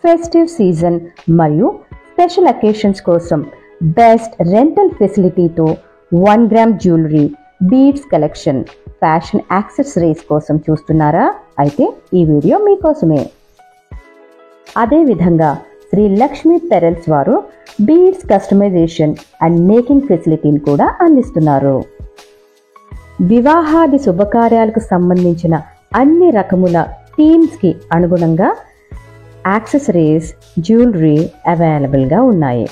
Festive season మరియు special occasions కోసం best rental ఫెసిలిటీతో 1 gram jewellery, beads collection, fashion accessories కోసం చూస్తున్నారా? అయితే ఈ వీడియో మీకోసమే. అదేవిధంగా శ్రీ లక్ష్మీ పెరల్స్ వారు బీడ్స్ కస్టమైజేషన్ అండ్ మేకింగ్ ఫెసిలిటీని కూడా అందిస్తున్నారు. వివాహాది శుభకార్యాలకు సంబంధించిన అన్ని రకముల థీమ్స్కి అనుగుణంగా యాక్సెసరీస్, జ్యువెలరీ అవైలబుల్గా ఉన్నాయి.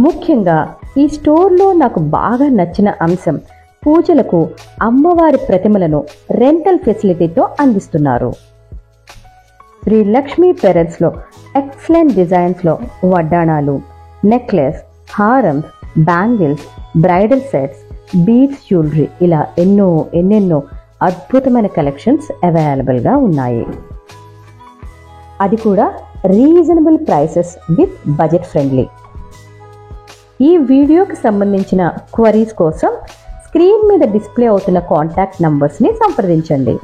ముఖ్యంగా ఈ స్టోర్లో నాకు బాగా నచ్చిన అంశం పూజలకు అమ్మవారి ప్రతిమలను రెంటల్ ఫెసిలిటీతో అందిస్తున్నారు. శ్రీ లక్ష్మీ పెరల్స్లో ఎక్సలెంట్ డిజైన్స్లో వడ్డాణాలు, నెక్లెస్, హారమ్స్, bangles, bridal sets, beads jewellery ఇలా ఎన్నెన్నో అద్భుతమైన కలెక్షన్స్ అవైలబుల్గా ఉన్నాయి. అది కూడా reasonable prices with budget friendly. ఈ వీడియోకి సంబంధించిన క్వరీస్ కోసం స్క్రీన్ మీద డిస్ప్లే అవుతున్న కాంటాక్ట్ నంబర్స్ని సంప్రదించండి.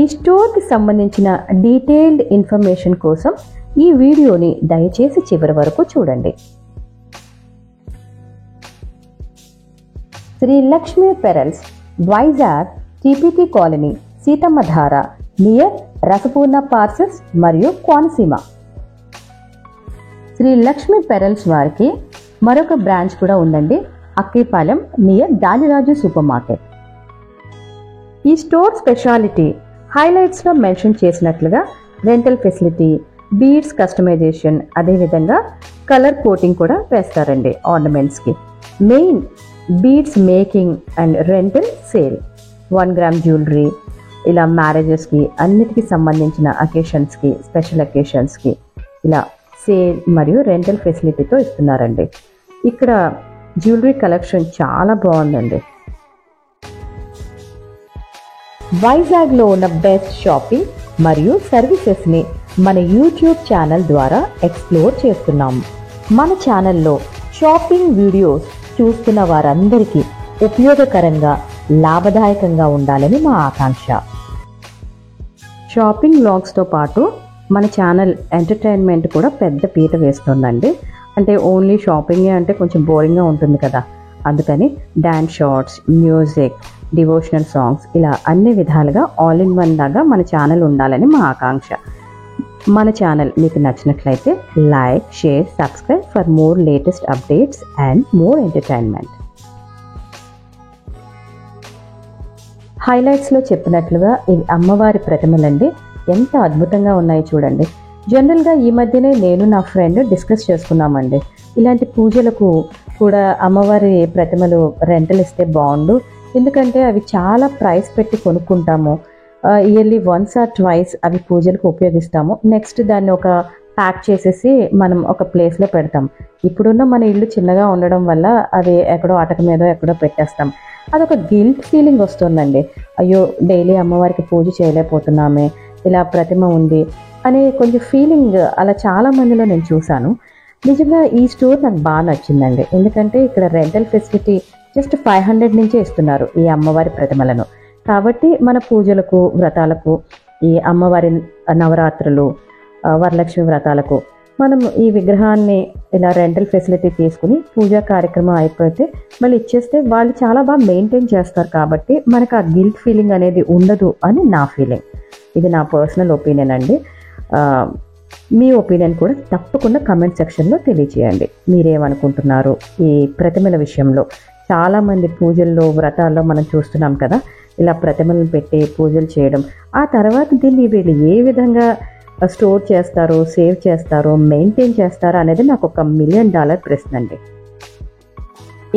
ఈ స్టోర్కి సంబంధించిన డీటెయిల్డ్ ఇన్ఫర్మేషన్ కోసం ఈ వీడియోని దయచేసి చివరి వరకు చూడండి. Sri Lakshmi pearls, Vizag TPT colony, Seethammadhara, near Rasapurna parcels మరియు కోనసీమ. శ్రీ లక్ష్మీ పెరల్స్ వారికి మరొక బ్రాంచ్ కూడా ఉందండి, Akkipalem near Daliraju super market. ఈ స్టోర్ స్పెషాలిటీ హైలైట్స్లో మెన్షన్ చేసినట్లుగా రెంటల్ ఫెసిలిటీ, బీడ్స్ కస్టమైజేషన్, అదేవిధంగా కలర్ కోటింగ్ కూడా వేస్తారండి ఆర్నమెంట్స్కి. Main beads making and rental sale, 1 gram jewellery ఇలా మ్యారేజెస్కి అన్నిటికీ సంబంధించిన అకేషన్స్కి, స్పెషల్ అకేషన్స్కి ఇలా సేల్ మరియు రెంటల్ ఫెసిలిటీతో ఇస్తున్నారండి. ఇక్కడ జ్యువెలరీ కలెక్షన్ చాలా బాగుందండి. వైజాగ్లో ఉన్న బెస్ట్ షాపింగ్ మరియు సర్వీసెస్ని మన యూట్యూబ్ ఛానల్ ద్వారా ఎక్స్ప్లోర్ చేస్తున్నాం. మన ఛానల్లో షాపింగ్ వీడియోస్ చూస్తున్న వారందరికీ ఉపయోగకరంగా, లాభదాయకంగా ఉండాలని మా ఆకాంక్ష. షాపింగ్ వ్లాగ్స్తో పాటు మన ఛానల్ ఎంటర్టైన్మెంట్ కూడా పెద్ద పీట వేస్తుందండి. అంటే ఓన్లీ షాపింగే అంటే కొంచెం బోరింగ్గా ఉంటుంది కదా, అందుకని dance shorts, music, devotional songs ఇలా అన్ని విధాలుగా ఆల్ ఇన్ వన్ లాగా మన ఛానల్ ఉండాలని మా ఆకాంక్ష. మన ఛానల్ మీకు నచ్చినట్లయితే like, share, subscribe for more latest updates and more entertainment. హైలైట్స్లో చెప్పినట్లుగా ఇవి అమ్మవారి ప్రతిమలండి. ఎంత అద్భుతంగా ఉన్నాయో చూడండి. జనరల్గా ఈ మధ్యనే నేను నా ఫ్రెండ్ డిస్కస్ చేసుకున్నామండి, ఇలాంటి పూజలకు కూడా అమ్మవారి ప్రతిమలు రెంటల్ ఇస్తే బాగుండు, ఎందుకంటే అవి చాలా ప్రైస్ పెట్టి కొనుక్కుంటాము, ఇయర్లీ వన్స్ ఆర్ ట్వైస్ అవి పూజలకు ఉపయోగిస్తాము, నెక్స్ట్ దాన్ని ఒక ప్యాక్ చేసేసి మనం ఒక ప్లేస్లో పెడతాం. ఇప్పుడున్న మన ఇల్లు చిన్నగా ఉండడం వల్ల అవి ఎక్కడో అటక మీద ఎక్కడో పెట్టేస్తాం. అదొక గిల్ట్ ఫీలింగ్ వస్తుందండి. అయ్యో డైలీ అమ్మవారికి పూజ చేయలేకపోతున్నామే, ఇలా ప్రతిమ ఉంది అనే కొంచెం ఫీలింగ్ అలా చాలా మందిలో నేను చూశాను. నిజంగా ఈ స్టోర్ నాకు బాగా నచ్చిందండి, ఎందుకంటే ఇక్కడ రెంటల్ ఫెసిలిటీ జస్ట్ 500 నుంచే ఇస్తున్నారు ఈ అమ్మవారి ప్రతిమలను. కాబట్టి మన పూజలకు, వ్రతాలకు, ఈ అమ్మవారి నవరాత్రులు, వరలక్ష్మి వ్రతాలకు మనం ఈ విగ్రహాన్ని ఇలా రెంటల్ ఫెసిలిటీ తీసుకుని పూజా కార్యక్రమం అయిపోతే మళ్ళీ ఇచ్చేస్తే వాళ్ళు చాలా బాగా మెయింటైన్ చేస్తారు. కాబట్టి మనకు ఆ గిల్ట్ ఫీలింగ్ అనేది ఉండదు అని నా ఫీలింగ్. ఇది నా పర్సనల్ ఒపీనియన్ అండి. మీ ఒపీనియన్ కూడా తప్పకుండా కమెంట్ సెక్షన్లో తెలియజేయండి. మీరేమనుకుంటున్నారు ఈ ప్రతిమల విషయంలో? చాలామంది పూజల్లో, వ్రతాల్లో మనం చూస్తున్నాం కదా, ఇలా ప్రతిమలను పెట్టి పూజలు చేయడం. ఆ తర్వాత దీన్ని వీళ్ళు ఏ విధంగా స్టోర్ చేస్తారో, సేవ్ చేస్తారో, మెయింటైన్ చేస్తారో అనేది నాకు ఒక $1 మిలియన్ ప్రశ్న అండి.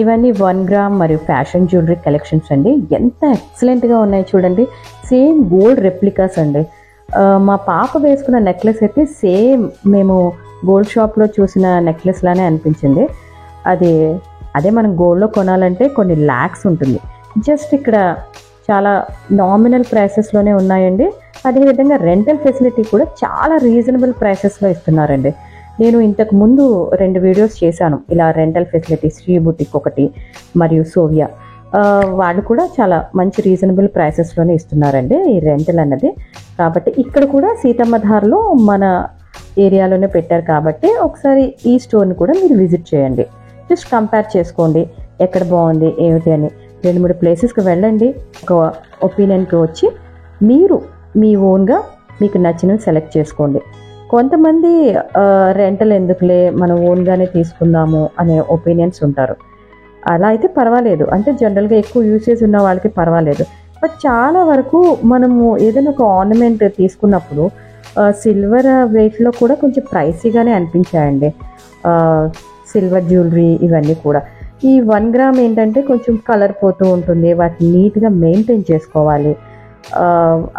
ఇవన్నీ 1 గ్రామ్ మరియు ఫ్యాషన్ జ్యువెలరీ కలెక్షన్స్ అండి. ఎంత ఎక్సలెంట్గా ఉన్నాయి చూడండి. సేమ్ గోల్డ్ రెప్లికాస్ అండి. మా పాప వేసుకున్న నెక్లెస్ అయితే సేమ్ మేము గోల్డ్ షాప్లో చూసిన నెక్లెస్ లానే అనిపించింది. అదే మనం గోల్డ్లో కొనాలంటే కొన్ని ల్యాక్స్ ఉంటుంది. జస్ట్ ఇక్కడ చాలా నామినల్ ప్రైసెస్లోనే ఉన్నాయండి. అదేవిధంగా రెంటల్ ఫెసిలిటీ కూడా చాలా రీజనబుల్ ప్రైసెస్లో ఇస్తున్నారండి. నేను ఇంతకు ముందు 2 వీడియోస్ చేశాను ఇలా రెంటల్ ఫెసిలిటీ, శ్రీ బుటిక్ ఒకటి మరియు సోవియా. వాళ్ళు కూడా చాలా మంచి రీజనబుల్ ప్రైసెస్లోనే ఇస్తున్నారండి ఈ రెంటల్ అన్నది. కాబట్టి ఇక్కడ కూడా సీతమ్మధారలో మన ఏరియాలోనే పెట్టారు కాబట్టి ఒకసారి ఈ స్టోర్ని కూడా మీరు విజిట్ చేయండి. జస్ట్ కంపేర్ చేసుకోండి ఎక్కడ బాగుంది ఏమిటి అని. 2-3 ప్లేసెస్కి వెళ్ళండి, ఒక ఒపీనియన్కి వచ్చి మీరు మీ ఓన్గా మీకు నచ్చినవి సెలెక్ట్ చేసుకోండి. కొంతమంది రెంటల్ ఎందుకులే మనం ఓన్గానే తీసుకుందాము అనే ఒపీనియన్స్ ఉంటారు. అలా అయితే పర్వాలేదు, అంటే జనరల్గా ఎక్కువ యూసేజ్ ఉన్న వాళ్ళకి పర్వాలేదు. బట్ చాలా వరకు మనము ఏదైనా ఒక ఆర్నమెంట్ తీసుకున్నప్పుడు సిల్వర్ వెయిట్లో కూడా కొంచెం ప్రైసీగానే అనిపించాయండి. సిల్వర్ జ్యువెలరీ ఇవన్నీ కూడా. ఈ 1 గ్రామ్ ఏంటంటే కొంచెం కలర్ పోతూ ఉంటుంది, వాటిని నీట్గా మెయింటైన్ చేసుకోవాలి.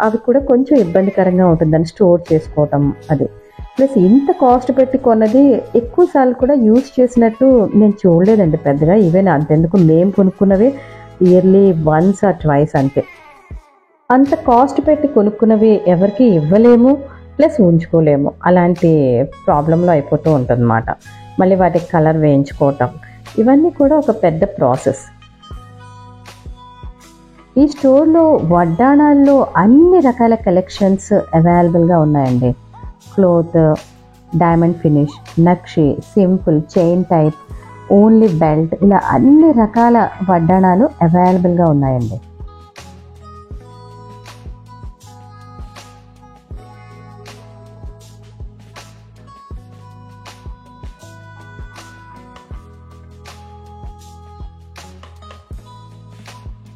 అవి కూడా కొంచెం ఇబ్బందికరంగా ఉంటుందని స్టోర్ చేసుకోవటం అది. ప్లస్ ఇంత కాస్ట్ పెట్టి కొన్నది ఎక్కువసార్లు కూడా యూజ్ చేసినట్టు నేను చూడలేదండి పెద్దగా. ఈవెన్ అంతెందుకు మేము కొనుక్కున్నవి ఇయర్లీ వన్స్ ఆర్ ట్వైస్ అంతే. అంత కాస్ట్ పెట్టి కొనుక్కున్నవి ఎవరికి ఇవ్వలేము, ప్లస్ ఉంచుకోలేము. అలాంటి ప్రాబ్లంలో అయిపోతూ ఉంటుంది అన్నమాట. మళ్ళీ వాటికి కలర్ వేయించుకోవటం ఇవన్నీ కూడా ఒక పెద్ద ప్రాసెస్. ఈ స్టోర్లో వడ్డాణాల్లో అన్ని రకాల కలెక్షన్స్ అవైలబుల్గా ఉన్నాయండి. క్లోత్, డైమండ్ ఫినిష్, నక్షి, simple, chain type, only belt, ఇలా అన్ని రకాల వడ్డాణాలు అవైలబుల్గా ఉన్నాయండి.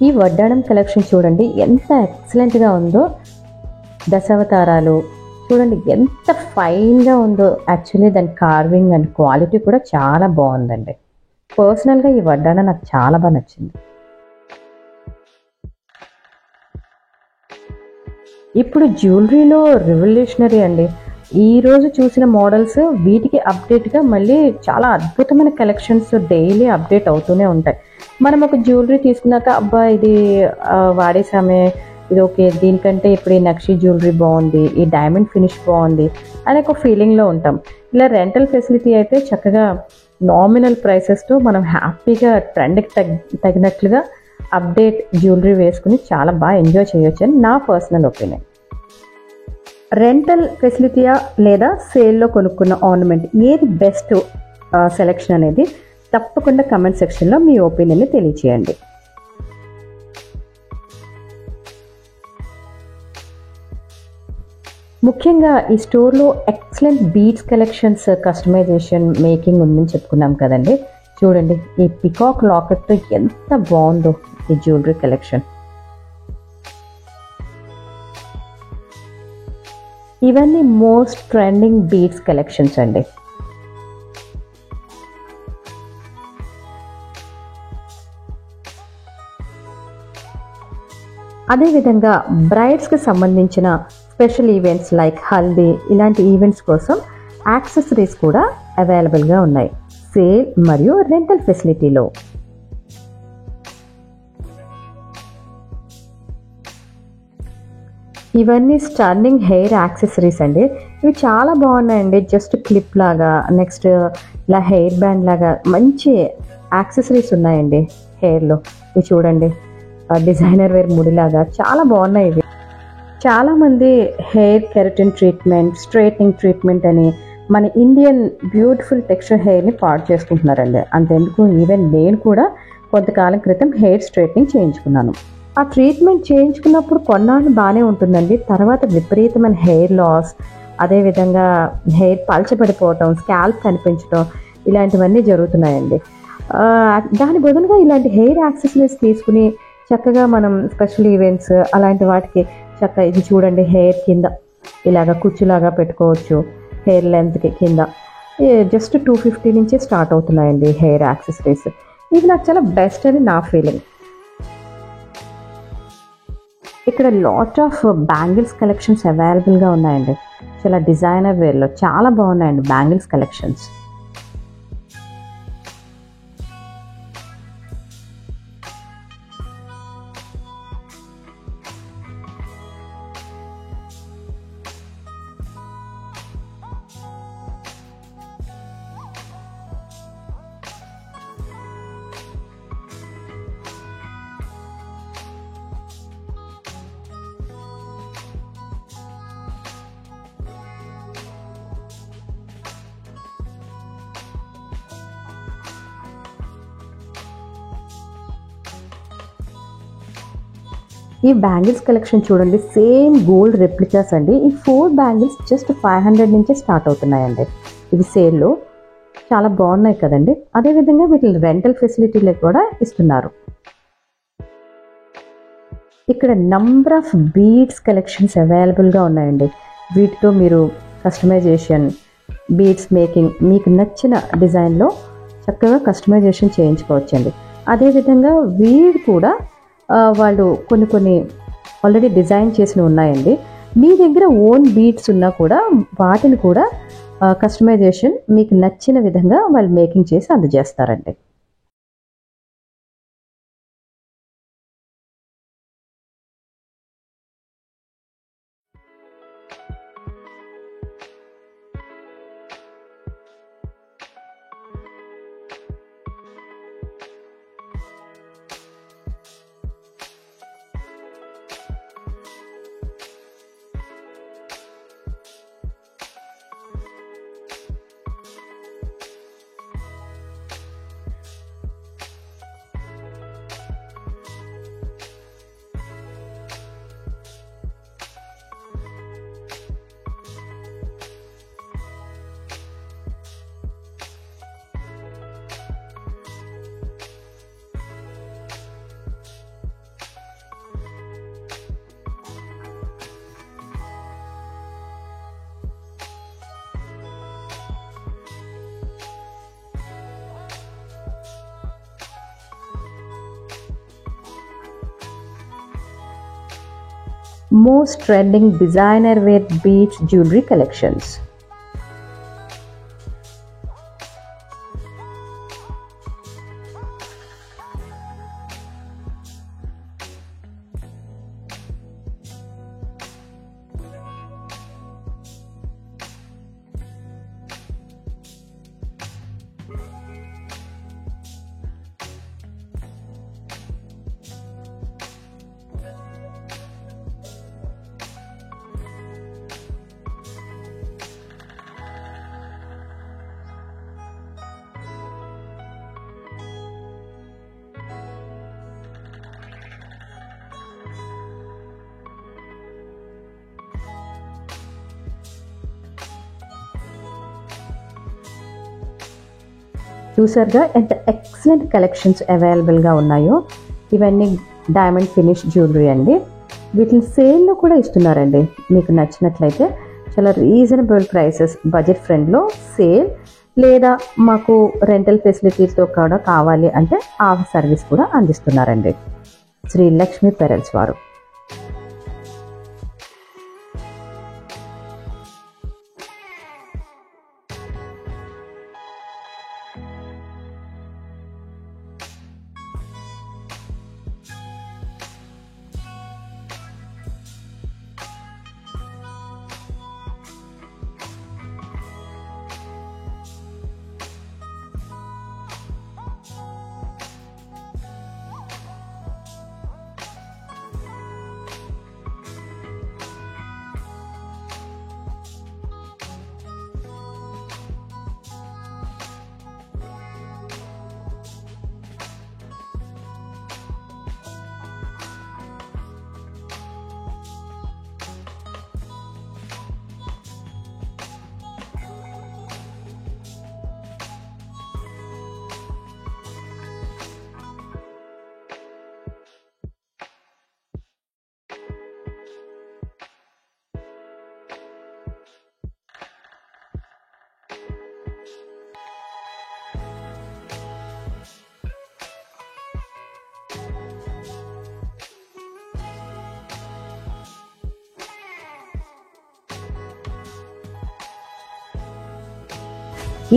ఈ వడ్డాణం కలెక్షన్ చూడండి ఎంత ఎక్సలెంట్గా ఉందో. దశావతారాలు చూడండి ఎంత ఫైన్గా ఉందో. యాక్చువల్లీ దాని కార్వింగ్ అండ్ క్వాలిటీ కూడా చాలా బాగుందండి. పర్సనల్గా ఈ వడ్డాణం నాకు చాలా బాగా నచ్చింది. ఇప్పుడు జ్యువెలరీలో రెవల్యూషనరీ అండి. ఈరోజు చూసిన మోడల్స్ వీటికి అప్డేట్గా మళ్ళీ చాలా అద్భుతమైన కలెక్షన్స్ డైలీ అప్డేట్ అవుతూనే ఉంటాయి. మనం ఒక జ్యువెలరీ తీసుకున్నాక అబ్బా ఇది వాడేసామే, ఇది ఓకే, దీనికంటే ఇప్పుడు ఈ నక్షి జ్యువెలరీ బాగుంది, ఈ డైమండ్ ఫినిష్ బాగుంది అనే ఒక ఫీలింగ్లో ఉంటాం. ఇలా రెంటల్ ఫెసిలిటీ అయితే చక్కగా నామినల్ ప్రైసెస్తో మనం హ్యాపీగా ట్రెండ్కి తగినట్లుగా అప్డేట్ జ్యువెలరీ వేసుకుని చాలా బాగా ఎంజాయ్ చేయొచ్చు అని నా పర్సనల్ ఒపీనియన్. రెంటల్ ఫెసిలిటీయా లేదా సేల్లో కొనుక్కున్న ఆర్నమెంట్ ఏది బెస్ట్ సెలెక్షన్ అనేది తప్పకుండా కమెంట్ సెక్షన్లో మీ ఒపీనియన్ని తెలియచేయండి. ముఖ్యంగా ఈ స్టోర్లో excellent beads collections, customisation, making ఉందని చెప్పుకున్నాం కదండి. చూడండి ఈ పికాక్ లాకెట్ ఎంత బాగుందో ఈ జ్యువెలరీ కలెక్షన్. ఇవన్నీ మోస్ట్ ట్రెండింగ్ బీడ్స్ కలెక్షన్స్ అండి. అదేవిధంగా బ్రైడ్స్కి సంబంధించిన స్పెషల్ ఈవెంట్స్ లైక్ హల్దీ ఇలాంటి ఈవెంట్స్ కోసం యాక్సెసరీస్ కూడా అవైలబుల్గా ఉన్నాయి సేల్ మరియు రెంటల్ ఫెసిలిటీలో. ఇవన్నీ స్టన్నింగ్ హెయిర్ యాక్సెసరీస్ అండి. ఇవి చాలా బాగున్నాయండి. జస్ట్ క్లిప్ లాగా, నెక్స్ట్ ఇలా హెయిర్ బ్యాండ్ లాగా మంచి యాక్సెసరీస్ ఉన్నాయండి హెయిర్లో. ఇవి చూడండి డిజైనర్ వేర్ ముడిలాగా చాలా బాగున్నాయి ఇవి. చాలామంది hair keratin treatment, straightening treatment అని మన ఇండియన్ బ్యూటిఫుల్ టెక్స్చర్ హెయిర్ని పాడు చేసుకుంటున్నారండి. అంతెందుకు ఈవెన్ నేను కూడా కొంతకాలం క్రితం హెయిర్ స్ట్రైట్నింగ్ చేయించుకున్నాను. ఆ ట్రీట్మెంట్ చేయించుకున్నప్పుడు కొన్నాళ్ళు బాగానే ఉంటుందండి. తర్వాత విపరీతమైన హెయిర్ లాస్, అదేవిధంగా హెయిర్ పల్చబడిపోవటం, స్కాల్ప్ కనిపించడం ఇలాంటివన్నీ జరుగుతున్నాయండి. దాని బదులుగా ఇలాంటి హెయిర్ యాక్సెసరీస్ తీసుకుని చక్కగా మనం స్పెషల్ ఈవెంట్స్ అలాంటి వాటికి చక్కగా ఇది చూడండి హెయిర్ కింద ఇలాగ కుచ్చులాగా పెట్టుకోవచ్చు. హెయిర్ లెంత్కి కింద జస్ట్ 250 నుంచే స్టార్ట్ అవుతున్నాయండి హెయిర్ యాక్సెసరీస్. ఇది నాకు చాలా బెస్ట్ అని నా ఫీలింగ్. ఇక్కడ లాట్ ఆఫ్ బ్యాంగిల్స్ కలెక్షన్స్ అవైలబుల్గా ఉన్నాయండి. చాలా డిజైనర్ వేర్లో చాలా బాగున్నాయండి బ్యాంగిల్స్ కలెక్షన్స్. ఈ బ్యాంగిల్స్ కలెక్షన్ చూడండి, సేమ్ గోల్డ్ రెప్లికాస్ అండి. ఈ 4 బ్యాంగిల్స్ జస్ట్ 500 నుంచే స్టార్ట్ అవుతున్నాయండి. ఇవి సేల్లో చాలా బాగున్నాయి కదండి. అదేవిధంగా వీటిని రెంటల్ ఫెసిలిటీలు కూడా ఇస్తున్నారు. ఇక్కడ నంబర్ ఆఫ్ బీడ్స్ కలెక్షన్స్ అవైలబుల్గా ఉన్నాయండి. వీటితో మీరు కస్టమైజేషన్, బీడ్స్ మేకింగ్ మీకు నచ్చిన డిజైన్లో చక్కగా కస్టమైజేషన్ చేయించుకోవచ్చండి. అదేవిధంగా వీడు కూడా వాళ్ళు కొన్ని ఆల్రెడీ డిజైన్ చేసినవి ఉన్నాయండి. మీ దగ్గర ఓన్ బీడ్స్ ఉన్నా కూడా వాటిని కూడా కస్టమైజేషన్ మీకు నచ్చిన విధంగా వాళ్ళు మేకింగ్ చేసి అందజేస్తారండి. Most trending designer wear beads jewelry collections. చూసారుగా ఎంత ఎక్సలెంట్ కలెక్షన్స్ అవైలబుల్గా ఉన్నాయో. ఇవన్నీ డైమండ్ ఫినిష్ జ్యువెలరీ అండి. వీటిని సేల్లో కూడా ఇస్తున్నారండి. మీకు నచ్చినట్లయితే చాలా రీజనబుల్ ప్రైసెస్, బడ్జెట్ ఫ్రెండ్లో సేల్ లేదా మాకు రెంటల్ ఫెసిలిటీస్తో కూడా కావాలి అంటే ఆ సర్వీస్ కూడా అందిస్తున్నారండి శ్రీ లక్ష్మీ పెరల్స్ వారు.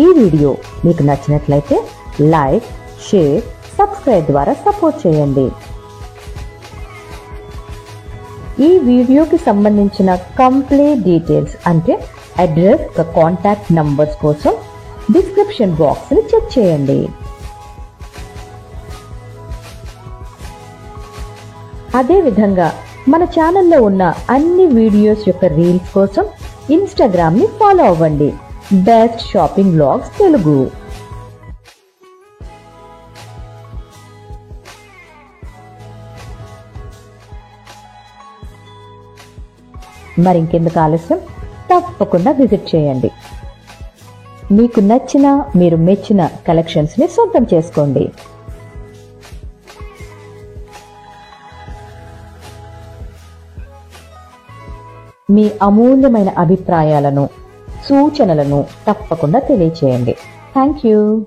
ఈ వీడియో మీకు నచ్చినట్లయితే లైక్, షేర్, సబ్స్క్రైబ్ ద్వారా సపోర్ట్ చేయండి. ఈ వీడియోకి సంబంధించిన కంప్లీట్ డీటెయిల్స్ అంటే అడ్రస్, కాంటాక్ట్ నంబర్స్ కోసం డిస్క్రిప్షన్ బాక్స్ని చెక్ చేయండి. అదేవిధంగా మన ఛానల్లో ఉన్న అన్ని వీడియోస్ యొక్క రీల్స్ కోసం ఇన్స్టాగ్రామ్ని ఫాలో అవ్వండి. Best shopping vlogs Telugu. మరింకెందుకు ఆలస్యం, తప్పకుండా విజిట్ చేయండి. మీకు నచ్చిన, మీరు మెచ్చిన కలెక్షన్స్ని సొంతం చేసుకోండి. మీ అమూల్యమైన అభిప్రాయాలను, సూచనలను తప్పకుండా తెలియచేయండి. Thank you.